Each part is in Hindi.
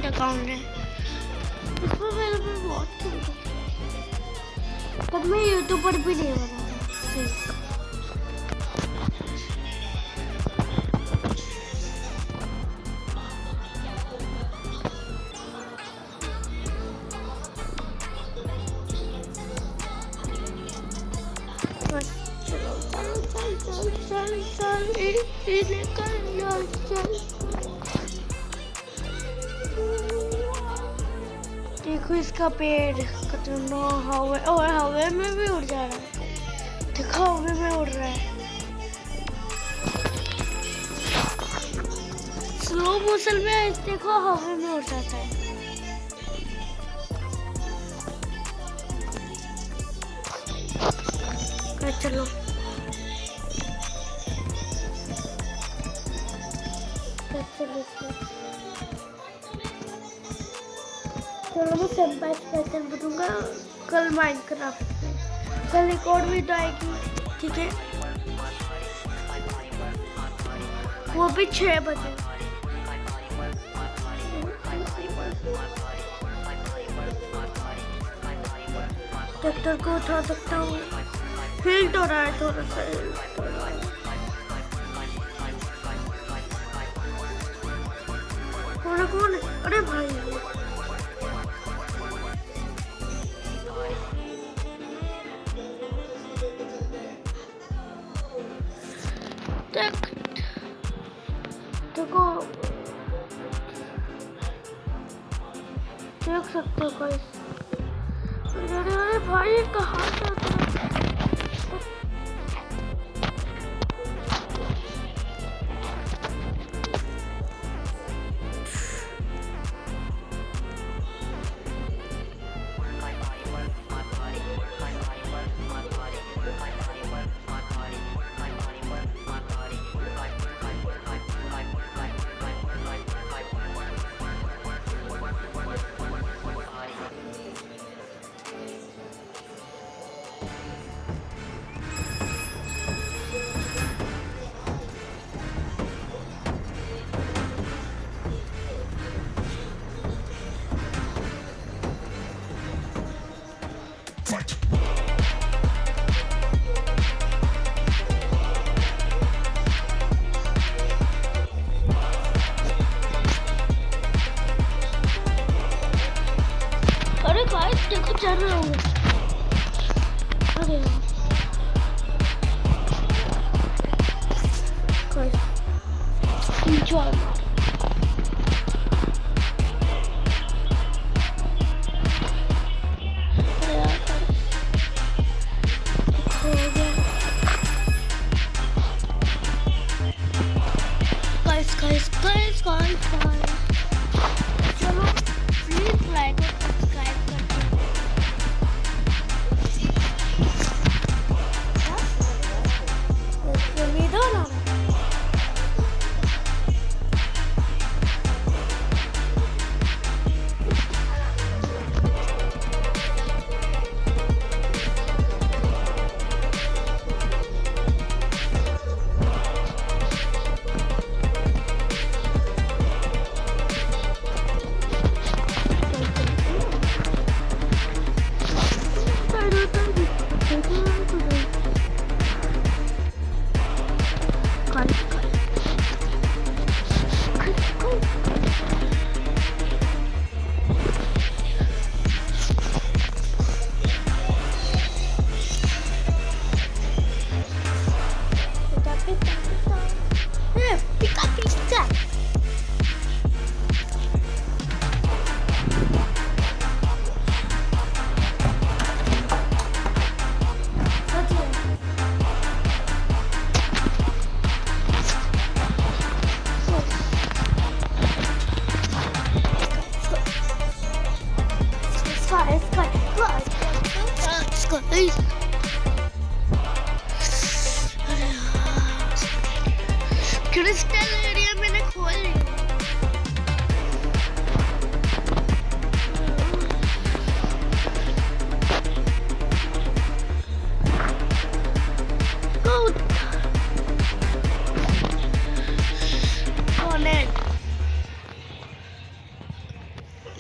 बैंक अकाउंट है, इसमें मेरे पे बहुत तब मैं यूट्यूब पर भी नहीं बना था। देखो इसका पेड़ कितना हवा और हवा में भी उड़ जा रहा है। देखो हवा में उड़ रहा है, स्लो मोशन में देखो हवा में उड़ जाता है। चलो चलो मैं स्टेप बाय स्टेप बताऊंगा कल माइनक्राफ्ट में। कल एक और वीडियो आएगी, ठीक है, वो भी 6 बजे। ट्रैक्टर को उठा सकता हूँ, हिल्ट हो रहा है थोड़ा सा, हिल्ट हो रहा है। कौन है? अरे भाई देखो देख सकते हो गाइस। अरे भाई कहाँ से देखो चल रहा हूँ। अरे enjoy। guys चलो प्लीज लाइक और सब्सक्राइब करके वीडियो ना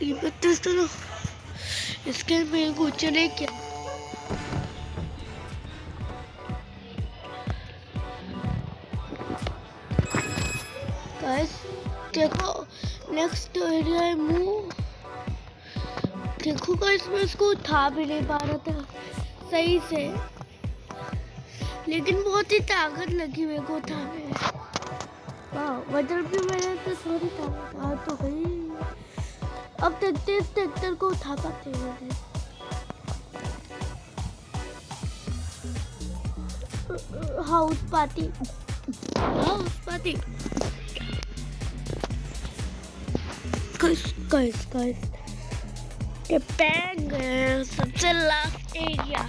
तो इसके में कुछ नहीं किया। गाइस देखो नेक्स्ट एरिया है मूव। देखो गाइस मैं इसको उठा भी नहीं पा रहा था सही से, लेकिन बहुत ही ताकत लगी मेरे को उठाने में। मतलब कि मैंने तो थोड़ी ताकत आ तो गई। अब देखते इस ट्रैक्टर को उठा पाते हैं। हाउस पार्टी गाइस ये बैंग है सबसे लास्ट एरिया।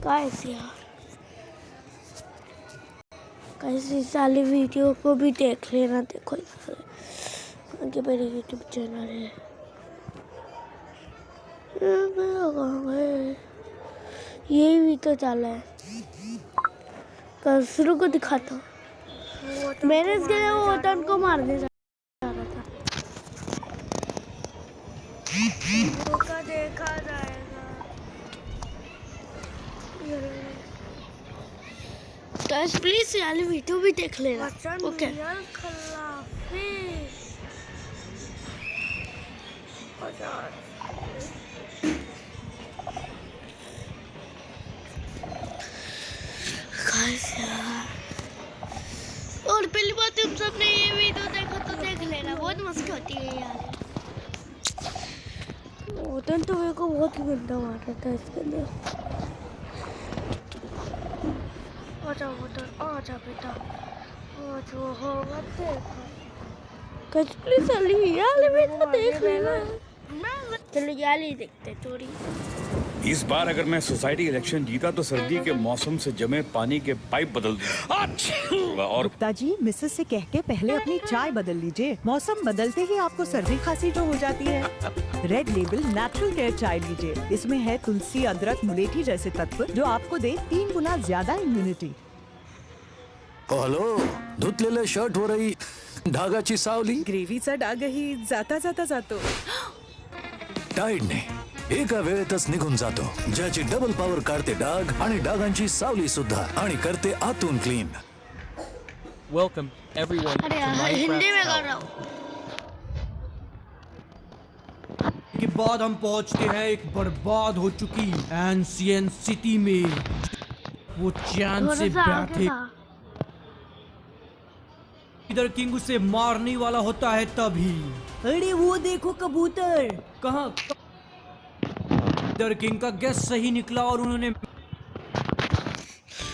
गाइस यार इस वाली वीडियो को भी देख लेना। देखो आगे मेरे यूट्यूब चैनल है, यही भी तो चला है। शुरू को दिखाता हूँ। मैंने इसके लिए वो वतन को मारने जा रहा था। देखा जाएगा। गाइस प्लीज यार वीडियो भी देख लेना। ओके और पहली बात तुम सबने ये वीडियो देखो तो देख लेना, बहुत मस्त होती है यार। वतन तो मेरे को बहुत ही गंदा मार रहा था इसके अंदर। आजा बेटा जो होगा देखो। प्लीज वीडियो देख लेना। चलो याली देखते थोड़ी। इस बार अगर मैं सोसाइटी इलेक्शन जीता तो सर्दी के मौसम से जमे पानी के पाइप बदल दूंगा। और गुप्ता जी मिसेस से कह के पहले अपनी चाय बदल लीजिए। मौसम बदलते ही आपको सर्दी खांसी जो हो जाती है। रेड लेबल नेचुरल केयर चाय लीजिए। इसमें है तुलसी, अदरक, मुलेठी जैसे तत्व जो आपको दे 3 गुना ज्यादा इम्युनिटी। हॅलो, धुतलेलं शर्ट वर ढागाची सावली, ग्रेव्हीचा डागही जाता जाता जातो। टाईडने एका वेळेतच निघून जातो, ज्याची डबल पॉवर काढते डाग आणि डागांची सावली सुद्धा आणि करते आतून क्लीन। Welcome everyone to अरे यार हिंदी में Minecraft कर रहा हूँ। के बाद हम पहुंचते हैं एक बर्बाद हो चुकी एंशियंट सिटी में। वो चैन से बैठे इधर किंग उसे मारने वाला होता है तभी। अरे वो देखो कबूतर। कहाँ? इधर किंग का गैस सही निकला और उन्होंने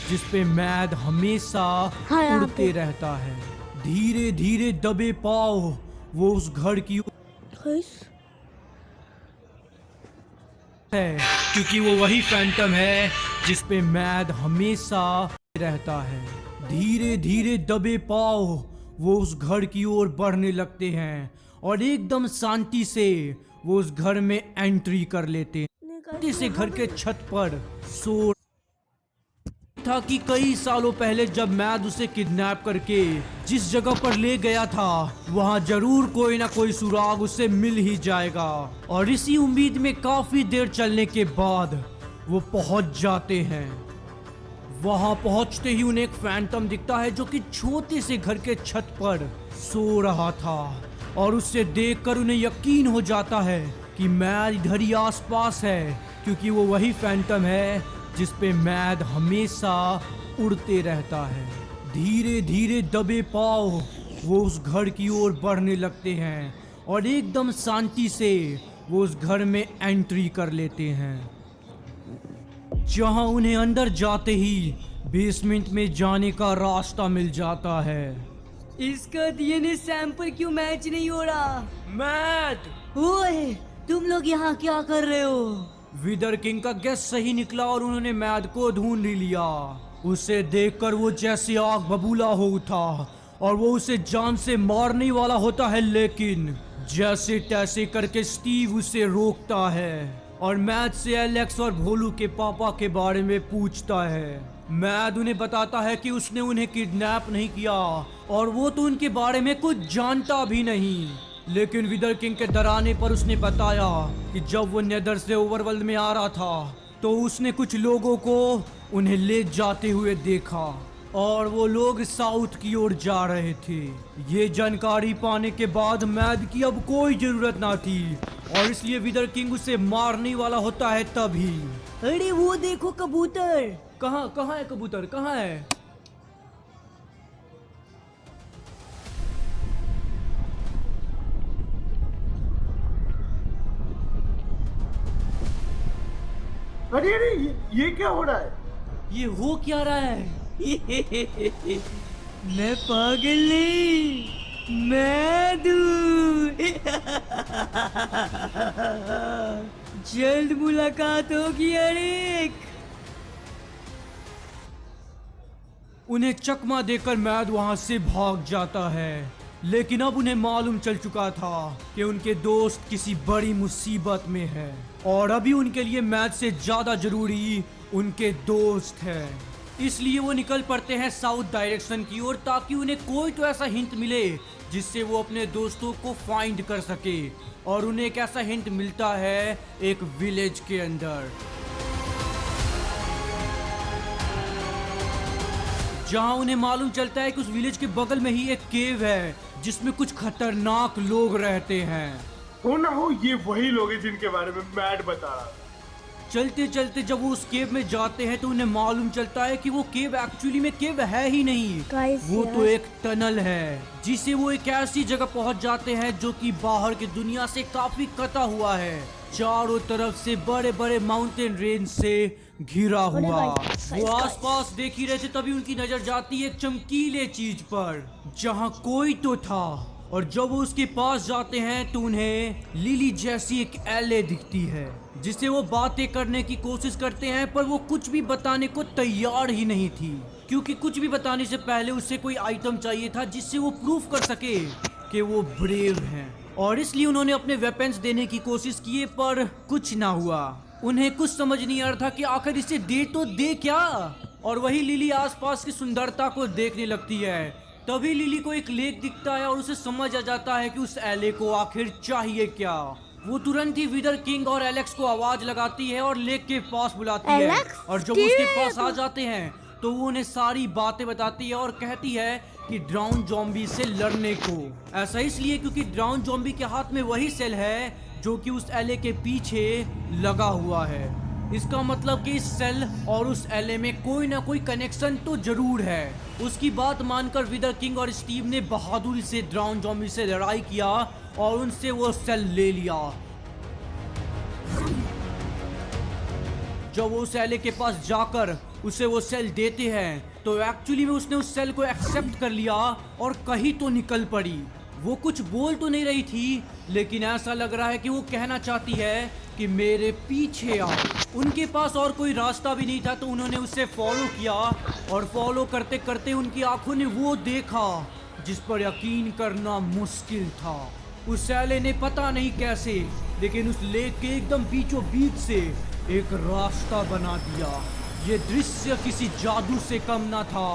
जिसपे मैद हमेशा उड़ते रहता है। धीरे धीरे दबे पाव वो उस घर की है, क्योंकि वो वही फैंटम है जिसपे मैद हमेशा रहता है। धीरे धीरे दबे पाव वो उस घर की ओर बढ़ने लगते हैं और एकदम शांति से वो उस घर में एंट्री कर लेते हैं। से घर के छत पर सो था कि कई सालों पहले जब मैद उसे किडनैप करके जिस जगह पर ले गया था वहां जरूर कोई ना कोई सुराग उसे मिल ही जाएगा। और इसी उम्मीद में काफी देर चलने के बाद वो पहुंच जाते हैं। वहां पहुंचते ही उन्हें एक फैंटम दिखता है जो कि छोटे से घर के छत पर सो रहा था और उससे देखकर उन्हें यकीन हो जाता है कि मैद इधर ही आसपास है, क्योंकि वो वही फैंटम है जिस पे मैद हमेशा उड़ते रहता है। धीरे धीरे दबे पाव वो उस घर की ओर बढ़ने लगते हैं और एकदम शांति से वो उस घर में एंट्री कर लेते हैं, जहां उन्हें अंदर जाते ही बेसमेंट में जाने का रास्ता मिल जाता है। इसका डीएनए सैंपल क्यों मैच नहीं हो रहा? मैद! ओए, तुम लोग यहाँ क्या कर रहे हो? विदर किंग का गैस सही निकला और उन्होंने मैद को ढूंढ लिया। उसे देखकर वो जैसे आग बबूला हो उठा और वो उसे जान से मारने वाला होता है, लेकिन जैसे तैसे करके स्टीव उसे रोकता है और मैद से एलेक्स और भोलू के पापा के बारे में पूछता है। मैद उन्हें बताता है कि उसने उन्हें किडनैप नहीं किया, और वो तो उनके बारे में कुछ जानता भी नहीं। लेकिन विदर किंग के डराने पर उसने बताया कि जब वो नेदर से ओवरवर्ल्ड में आ रहा था तो उसने कुछ लोगों को उन्हें ले जाते हुए देखा और वो लोग साउथ की ओर जा रहे थे। ये जानकारी पाने के बाद मैद की अब कोई जरूरत ना थी और इसलिए विदर किंग उसे मारने वाला होता है तभी। अरे वो देखो कबूतर। कहाँ कहाँ है कबूतर, कहाँ है? अरे अरे ये क्या हो रहा है? ये हो क्या रहा है? मैं पागल नहीं, मैं जल्द मुलाकात होगी अरिक। उन्हें चकमा देकर मैद वहां से भाग जाता है, लेकिन अब उन्हें मालूम चल चुका था कि उनके दोस्त किसी बड़ी मुसीबत में है और अभी उनके लिए मैद से ज्यादा जरूरी उनके दोस्त है। इसलिए वो निकल पड़ते हैं साउथ डायरेक्शन की ओर ताकि उन्हें कोई तो ऐसा हिंट मिले जिससे वो अपने दोस्तों को फाइंड कर सके। और उन्हें एक ऐसा हिंट मिलता है एक विलेज के अंदर, जहां उन्हें मालूम चलता है कि उस विलेज के बगल में ही एक केव है जिसमें कुछ खतरनाक लोग रहते हैं। हो ना हो ये वही लोग हैं जिनके बारे में मैड बता रहा था। चलते चलते जब वो उस केव में जाते हैं तो उन्हें मालूम चलता है कि वो केव एक्चुअली में केव है ही नहीं, वो तो एक टनल है जिसे वो एक ऐसी जगह पहुंच जाते हैं जो कि बाहर की दुनिया से काफी कटा हुआ है, चारों तरफ से बड़े बड़े माउंटेन रेंज से घिरा हुआ। वो आसपास देख ही रहे थे तभी उनकी नजर जाती है एक चमकीले चीज पर जहां कोई तो था। और जब वो उसके पास जाते हैं तो उन्हें लिली जैसी एक एले दिखती है जिससे वो बातें करने की कोशिश करते हैं, पर वो कुछ भी बताने को तैयार ही नहीं थी क्योंकि कुछ भी बताने से पहले उससे कोई आइटम चाहिए था जिससे वो प्रूफ कर सके कि वो ब्रेव हैं। और इसलिए उन्होंने अपने वेपन्स देने की कोशिश किए पर कुछ ना हुआ। उन्हें कुछ समझ नहीं आ रहा था कि आखिर इसे दे तो दे क्या। और वही लिली आसपास की सुंदरता को देखने लगती है। तभी लिली को एक लेक दिखता है और उसे समझ आ जाता है कि उस एले को आखिर चाहिए क्या। वो तुरंत ही विदर किंग और एलेक्स को आवाज लगाती है और लेक के पास बुलाती है। और जब उसके पास आ जाते हैं तो वो उन्हें सारी बातें बताती है और कहती है कि ड्राउन ज़ॉम्बी से लड़ने को। ऐसा इसलिए क्योंकि ड्राउन ज़ॉम्बी के हाथ में वही सेल है जो कि उस एले के पीछे लगा हुआ है। इसका मतलब कि इस सेल और उस एले में कोई ना कोई कनेक्शन तो जरूर है। उसकी बात मानकर विदर किंग और स्टीव ने बहादुरी से ड्राउन ज़ॉम्बी से लड़ाई किया और उनसे वो सेल ले लिया। जब वो उस एले के पास जाकर उसे वो सेल देते हैं तो एक्चुअली में उसने उस सेल को एक्सेप्ट कर लिया और कहीं तो निकल पड़ी। वो कुछ बोल तो नहीं रही थी लेकिन ऐसा लग रहा है कि वो कहना चाहती है कि मेरे पीछे आओ। उनके पास और कोई रास्ता भी नहीं था तो उन्होंने उसे फॉलो किया और फॉलो करते करते उनकी आंखों ने वो देखा जिस पर यकीन करना मुश्किल था। उस सैले ने पता नहीं कैसे लेकिन उस लेक के एकदम बीचों बीच से एक रास्ता बना दिया। ये दृश्य किसी जादू से कम ना था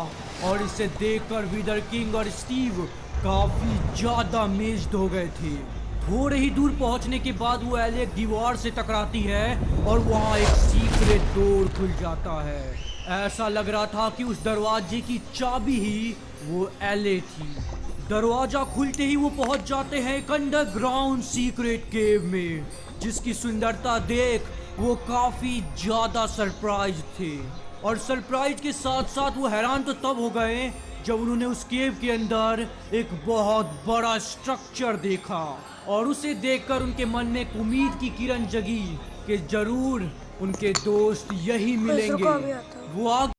और इसे देखकर विदर किंग और स्टीव काफी ज्यादा अमेज्ड हो गए थे। थोड़े ही दूर पहुंचने के बाद वो एले एक दीवार से टकराती है और वहां एक सीक्रेट डोर खुल जाता है। ऐसा लग रहा था कि उस दरवाजे की चाबी ही वो एले थी। दरवाजा खुलते ही वो पहुंच जाते हैं एक अंडरग्राउंड सीक्रेट केव में जिसकी सुंदरता देख वो काफी ज्यादा सरप्राइज थे। और सरप्राइज के साथ साथ वो हैरान तो तब हो गए जब उन्होंने उस केव के अंदर एक बहुत बड़ा स्ट्रक्चर देखा और उसे देखकर उनके मन में एक उम्मीद की किरण जगी कि जरूर उनके दोस्त यही मिलेंगे। वो